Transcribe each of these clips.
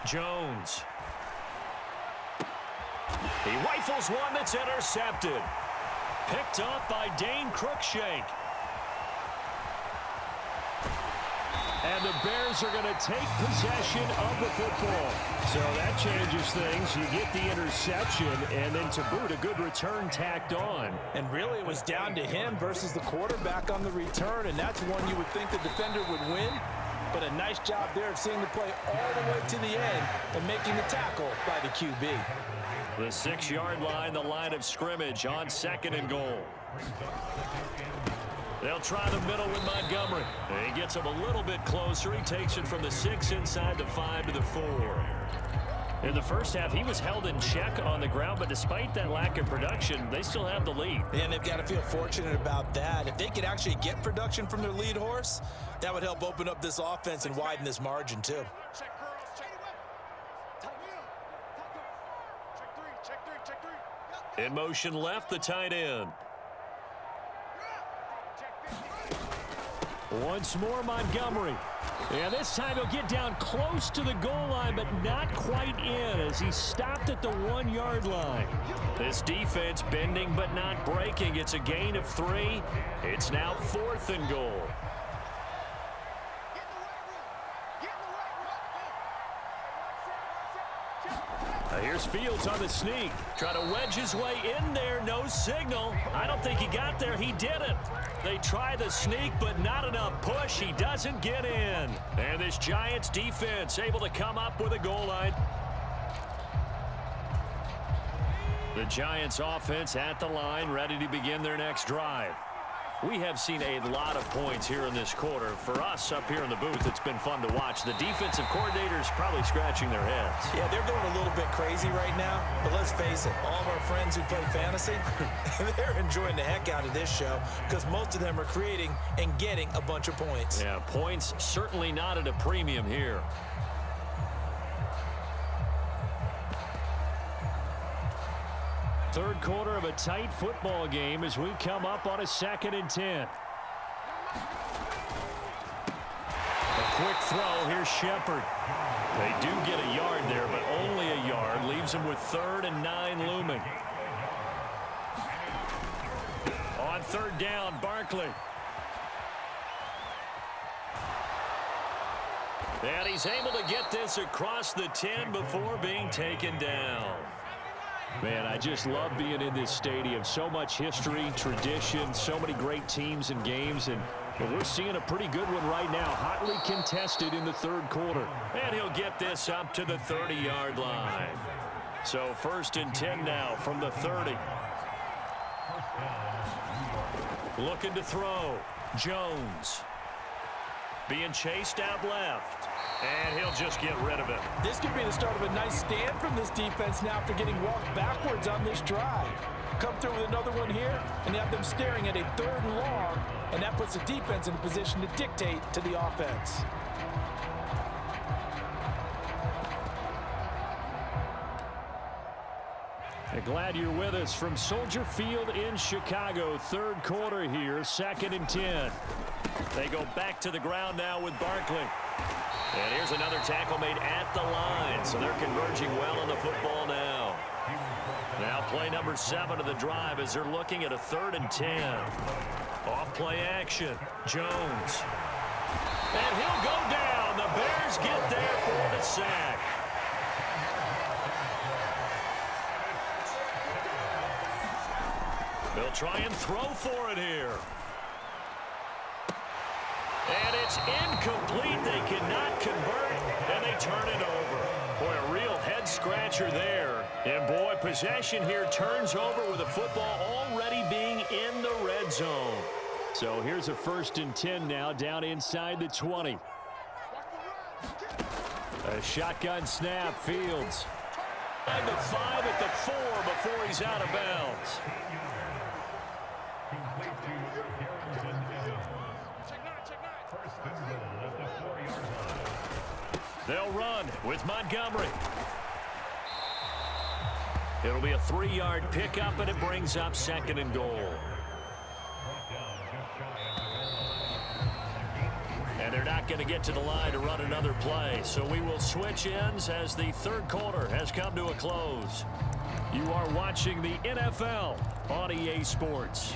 Jones. He rifles one that's intercepted. Picked up by Dane Cruikshank. And the Bears are going to take possession of the football. So that changes things. You get the interception, and then to boot, a good return tacked on. And really, it was down to him versus the quarterback on the return, and that's one you would think the defender would win. But a nice job there of seeing the play all the way to the end and making the tackle by the QB. The 6-yard line, the line of scrimmage on 2nd and goal. They'll try the middle with Montgomery. He gets him a little bit closer. He takes it from the 6 inside the 5 to the 4. In the first half, he was held in check on the ground, but despite that lack of production, they still have the lead. And they've got to feel fortunate about that. If they could actually get production from their lead horse, that would help open up this offense and widen this margin too. In motion left, the tight end. Once more, Montgomery. And this time he'll get down close to the goal line, but not quite in as he stopped at the 1-yard line. This defense bending but not breaking. It's a gain of 3. It's now 4th and goal. Here's Fields on the sneak. Trying to wedge his way in there. No signal. I don't think he got there. He didn't. They try the sneak, but not enough push. He doesn't get in. And this Giants defense able to come up with a goal line. The Giants offense at the line, ready to begin their next drive. We have seen a lot of points here in this quarter. For us up here in the booth, it's been fun to watch. The defensive coordinators probably scratching their heads. Yeah, they're going a little bit crazy right now. But let's face it, all of our friends who play fantasy, they're enjoying the heck out of this show because most of them are creating and getting a bunch of points. Yeah, points certainly not at a premium here. Third quarter of a tight football game as we come up on a 2nd and 10. A quick throw. Here's Shepard. They do get a yard there, but only a yard. Leaves them with 3rd and 9 looming. On 3rd down, Barkley. And he's able to get this across the 10 before being taken down. Man, I just love being in this stadium. So much history, tradition, so many great teams and games, and we're seeing a pretty good one right now. Hotly contested in the 3rd quarter. And he'll get this up to the 30-yard line. So 1st and 10 now from the 30. Looking to throw. Jones. Being chased out left. And he'll just get rid of it. This could be the start of a nice stand from this defense now after getting walked backwards on this drive. Come through with another one here and have them staring at a 3rd and long, and that puts the defense in a position to dictate to the offense. Glad you're with us from Soldier Field in Chicago. 3rd quarter here, 2nd and 10. They go back to the ground now with Barkley. And here's another tackle made at the line. So they're converging well on the football now. Now play number 7 of the drive as they're looking at a 3rd and 10. Off play action. Jones. And he'll go down. The Bears get there for the sack. They'll try and throw for it here. And it's incomplete. They cannot convert, and they turn it over. Boy, a real head-scratcher there. And, boy, possession here turns over with the football already being in the red zone. So here's a 1st and 10 now down inside the 20. A shotgun snap, Fields. And the 5 at the 4 before he's out of bounds. They'll run with Montgomery. It'll be a 3-yard pickup, and it brings up 2nd and goal. And they're not going to get to the line to run another play. So we will switch ends as the third quarter has come to a close. You are watching the NFL on EA Sports.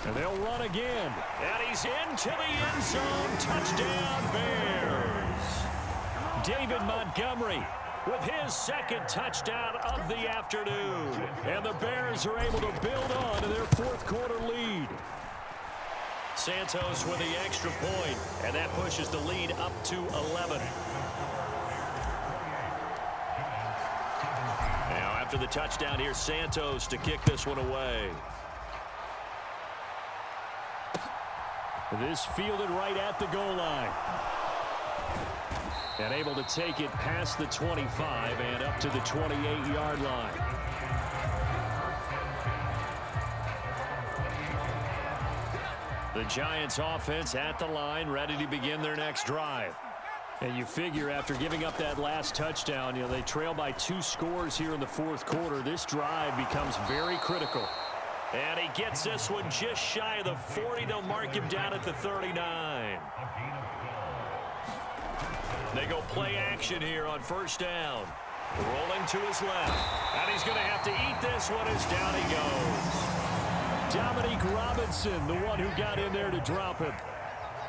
And they'll run again. And he's into the end zone. Touchdown, Bears. David Montgomery with his second touchdown of the afternoon. And the Bears are able to build on to their fourth quarter lead. Santos with the extra point, and that pushes the lead up to 11. Now after the touchdown, here's Santos to kick this one away. This fielded right at the goal line. And able to take it past the 25 and up to the 28-yard line. The Giants offense at the line, ready to begin their next drive. And you figure after giving up that last touchdown, they trail by 2 scores here in the fourth quarter. This drive becomes very critical. And he gets this one just shy of the 40. They'll mark him down at the 39. They go play action here on first down. Rolling to his left. And he's going to have to eat this one as down he goes. Dominique Robinson, the one who got in there to drop him.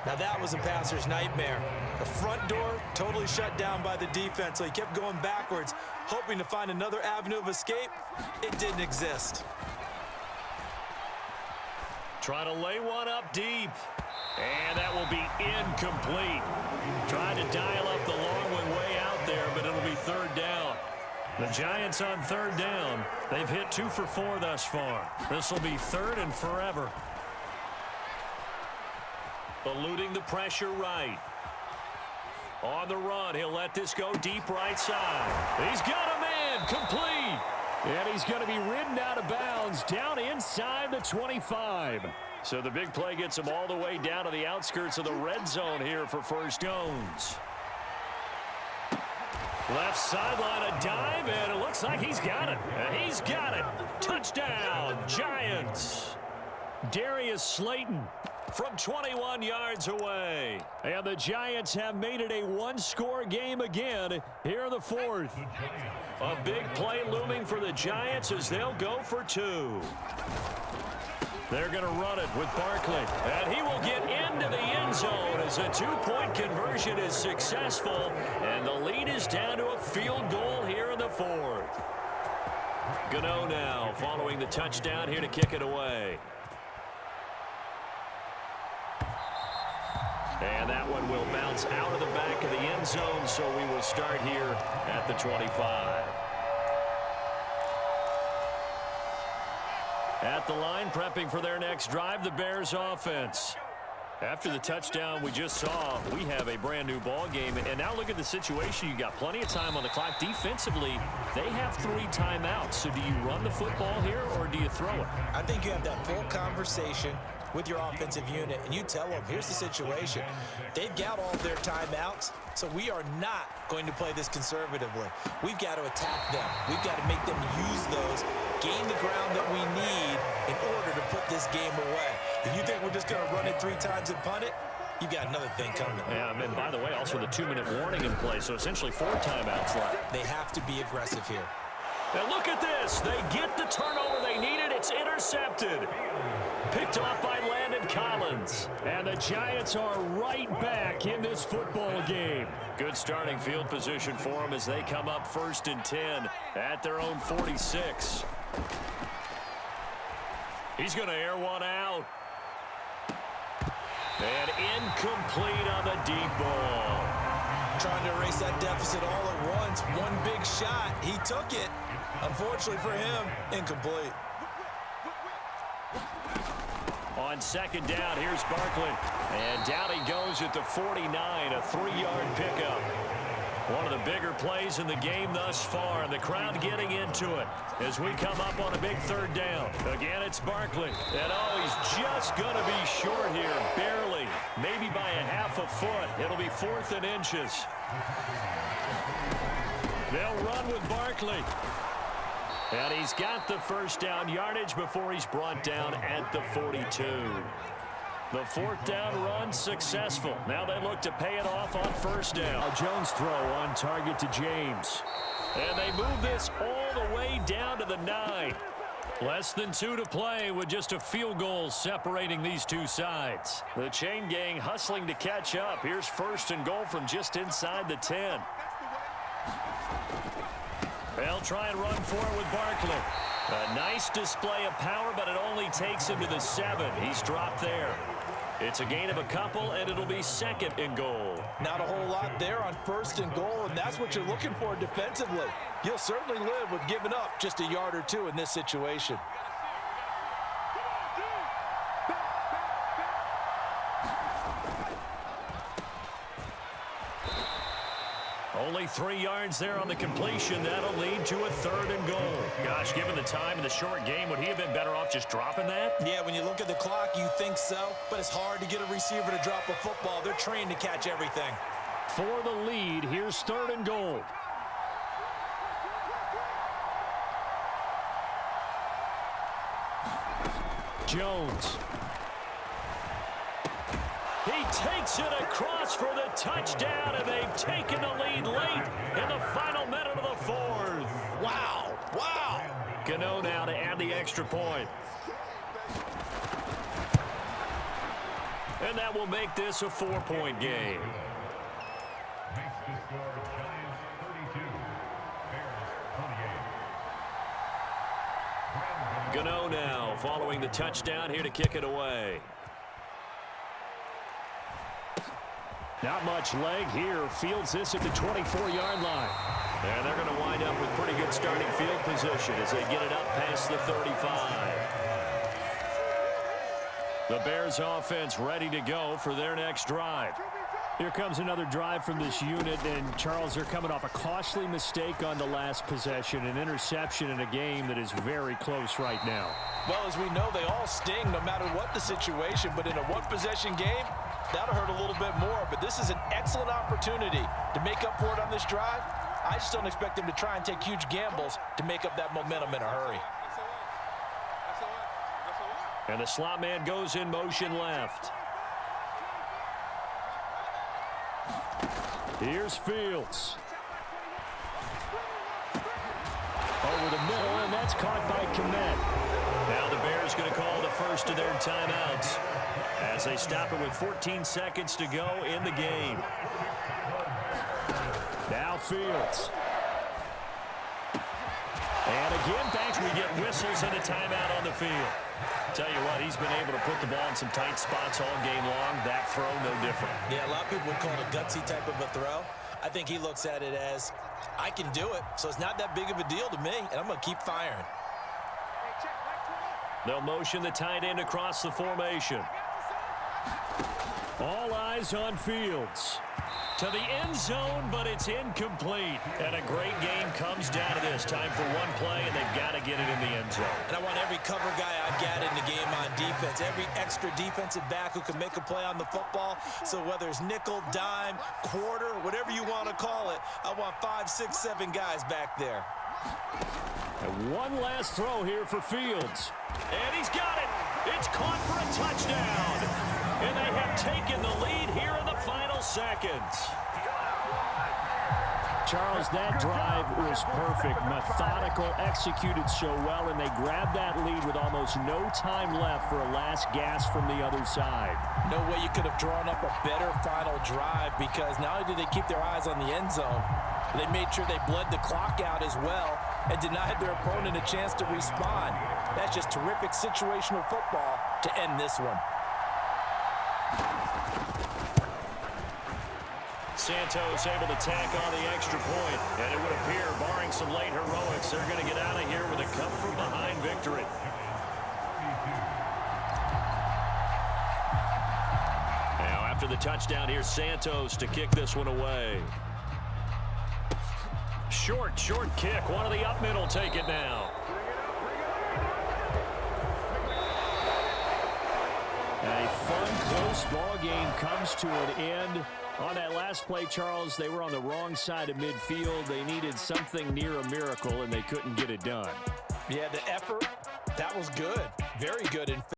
Now that was a passer's nightmare. The front door totally shut down by the defense, so he kept going backwards, hoping to find another avenue of escape. It didn't exist. Trying to lay one up deep. And that will be incomplete. Trying to dial up the long one way out there, but it'll be third down. The Giants on third down. They've hit 2 for 4 thus far. This will be third and forever. Eluding the pressure right. On the run, he'll let this go deep right side. He's got a man, complete. And he's going to be ridden out of bounds down inside the 25. So the big play gets him all the way down to the outskirts of the red zone here for first downs. Left sideline, a dive, and it looks like he's got it. He's got it. Touchdown, Giants. Darius Slayton from 21 yards away. And the Giants have made it a one-score game again here in the fourth. A big play looming for the Giants as they'll go for 2. They're going to run it with Barkley. And he will get into the end zone as a 2-point conversion is successful. And the lead is down to a field goal here in the fourth. Gano now following the touchdown here to kick it away. And that one will bounce out of the back of the end zone, so we will start here at the 25. At the line, prepping for their next drive, the Bears offense. After the touchdown we just saw, we have a brand new ball game. And now look at the situation. You got plenty of time on the clock. Defensively, they have 3 timeouts. So do you run the football here or do you throw it? I think you have that full conversation with your offensive unit, and you tell them, here's the situation. They've got all their timeouts, so we are not going to play this conservatively. We've got to attack them. We've got to make them use those, gain the ground that we need in order to put this game away. If you think we're just going to run it 3 times and punt it, you've got another thing coming. Yeah, and by the way, also the 2-minute warning in play, so essentially 4 timeouts left. They have to be aggressive here. Now look at this. They get the turnover they needed. It's intercepted. Picked off by Landon Collins. And the Giants are right back in this football game. Good starting field position for them as they come up 1st and 10 at their own 46. He's going to air one out. And incomplete on the deep ball. Trying to erase that deficit all at once. One big shot. He took it. Unfortunately for him, incomplete. On 2nd down, here's Barkley. And down he goes at the 49, a 3-yard pickup. One of the bigger plays in the game thus far, and the crowd getting into it as we come up on a big 3rd down. Again, it's Barkley. And he's just going to be short here, barely, maybe by a half a foot. It'll be 4th and inches. They'll run with Barkley. And he's got the first down yardage before he's brought down at the 42. The fourth down run successful. Now they look to pay it off on first down. A Jones throw on target to James. And they move this all the way down to the 9. Less than 2 to play with just a field goal separating these two sides. The chain gang hustling to catch up. Here's first and goal from just inside the 10. They'll try and run for it with Barkley. A nice display of power, but it only takes him to the 7. He's dropped there. It's a gain of a couple, and it'll be second and goal. Not a whole lot there on first and goal, and that's what you're looking for defensively. You'll certainly live with giving up just a yard or two in this situation. Only 3 yards there on the completion. That'll lead to a third and goal. Gosh, given the time in the short game, would he have been better off just dropping that? Yeah, when you look at the clock, you think so, but it's hard to get a receiver to drop a football. They're trained to catch everything. For the lead, here's third and goal. Jones. He takes it across for the touchdown, and they've taken the lead late in the final minute of the fourth. Wow, wow. Gano now to add the extra point. And that will make this a 4-point game. Gano now following the touchdown here to kick it away. Not much leg here. Fields this at the 24-yard line. And they're going to wind up with pretty good starting field position as they get it up past the 35. The Bears offense ready to go for their next drive. Here comes another drive from this unit, and Charles, they're coming off a costly mistake on the last possession, an interception in a game that is very close right now. Well, as we know, they all sting no matter what the situation, but in a one-possession game, that'll hurt a little bit more, but this is an excellent opportunity to make up for it on this drive. I just don't expect them to try and take huge gambles to make up that momentum in a hurry. And the slot man goes in motion left. Here's Fields. Over the middle, and that's caught by Kmet. Now the Bears going to call the first of their timeouts as they stop it with 14 seconds to go in the game. Now Fields. And again, back we get whistles and a timeout on the field. Tell you what, he's been able to put the ball in some tight spots all game long. That throw, no different. Yeah, a lot of people would call it a gutsy type of a throw. I think he looks at it as, I can do it, so it's not that big of a deal to me, and I'm going to keep firing. They'll motion the tight end across the formation. All eyes on Fields. To the end zone, but it's incomplete. And a great game comes down to this. Time for one play, and they've got to get it in the end zone. And I want every cover guy I've got in the game on defense, every extra defensive back who can make a play on the football. So whether it's nickel, dime, quarter, whatever you want to call it, I want 5, 6, 7 guys back there. And one last throw here for Fields. And he's got it. It's caught for a touchdown. And they have taken the lead here in the final seconds. Charles, that drive was perfect, methodical, executed so well, and they grabbed that lead with almost no time left for a last gasp from the other side. No way you could have drawn up a better final drive, because not only did they keep their eyes on the end zone, they made sure they bled the clock out as well and denied their opponent a chance to respond. That's just terrific situational football to end this one. Santos able to tack on the extra point, and it would appear, barring some late heroics, they're going to get out of here with a come-from-behind victory. Now, after the touchdown, here's Santos to kick this one away. Short kick. One of the up middle take it now. A fun, close ball game comes to an end. On that last play, Charles, they were on the wrong side of midfield. They needed something near a miracle, and they couldn't get it done. Yeah, the effort, that was good. Very good, in fact.